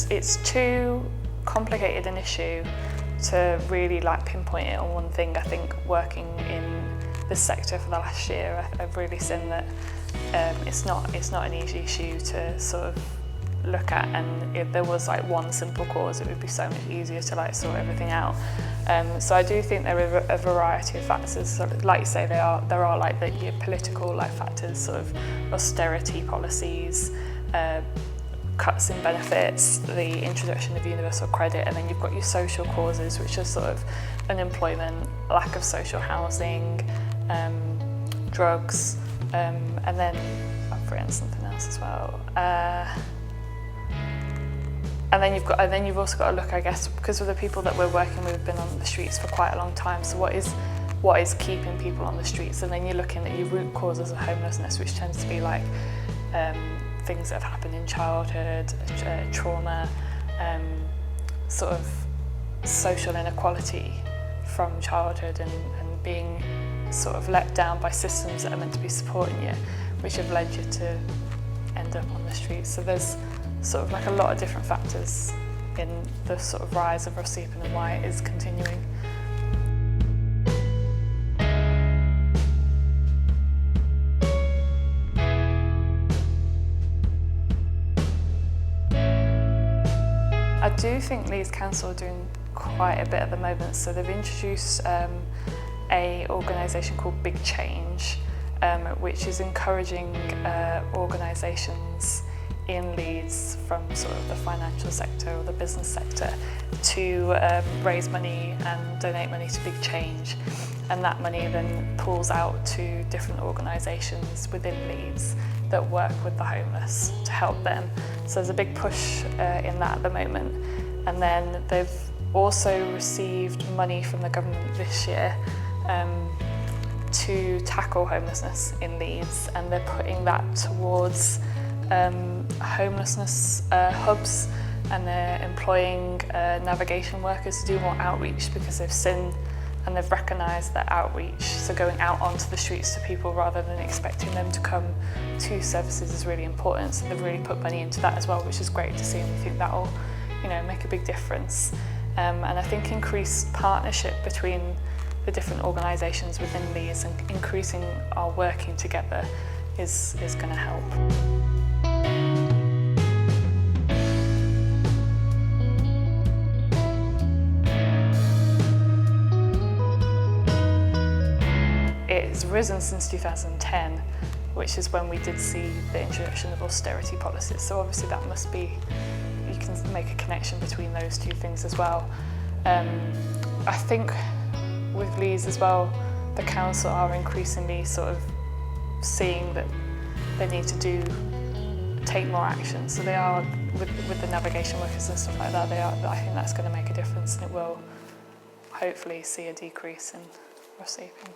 it's too complicated an issue to really like pinpoint it on one thing. I think working in this sector for the last year, I've really seen that it's not an easy issue to sort of look at, and if there was like one simple cause, it would be so much easier to like sort everything out. So I do think there are a variety of factors. So like you say, there are like your political like factors, sort of austerity policies, cuts in benefits, the introduction of universal credit, and then you've got your social causes, which are sort of unemployment, lack of social housing, drugs, and then I've written something else as well. And then you've also got to look, I guess, because of the people that we're working with have been on the streets for quite a long time. So what is keeping people on the streets? And then you're looking at your root causes of homelessness, which tends to be like things that have happened in childhood, trauma, sort of social inequality from childhood, and being sort of let down by systems that are meant to be supporting you, which have led you to end up on the streets. So there's sort of like a lot of different factors in the sort of rise of Rossipon and why it is continuing. I do think Leeds Council are doing quite a bit at the moment. So they've introduced a organisation called Big Change, which is encouraging organisations in Leeds from sort of the financial sector or the business sector to raise money and donate money to Big Change, and that money then pulls out to different organisations within Leeds that work with the homeless to help them. So there's a big push in that at the moment. And then they've also received money from the government this year to tackle homelessness in Leeds, and they're putting that towards homelessness hubs, and they're employing navigation workers to do more outreach, because they've seen and they've recognised that outreach, so going out onto the streets to people rather than expecting them to come to services, is really important. So they've really put money into that as well, which is great to see, and we think that'll, you know, make a big difference. And I think increased partnership between the different organisations within Leeds and increasing our working together is going to help. It's risen since 2010, which is when we did see the introduction of austerity policies. So obviously that must be, you can make a connection between those two things as well. I think with Leeds as well, the council are increasingly sort of seeing that they need to take more action. So they are, with the navigation workers and stuff like that, I think that's going to make a difference, and it will hopefully see a decrease in Rossipon.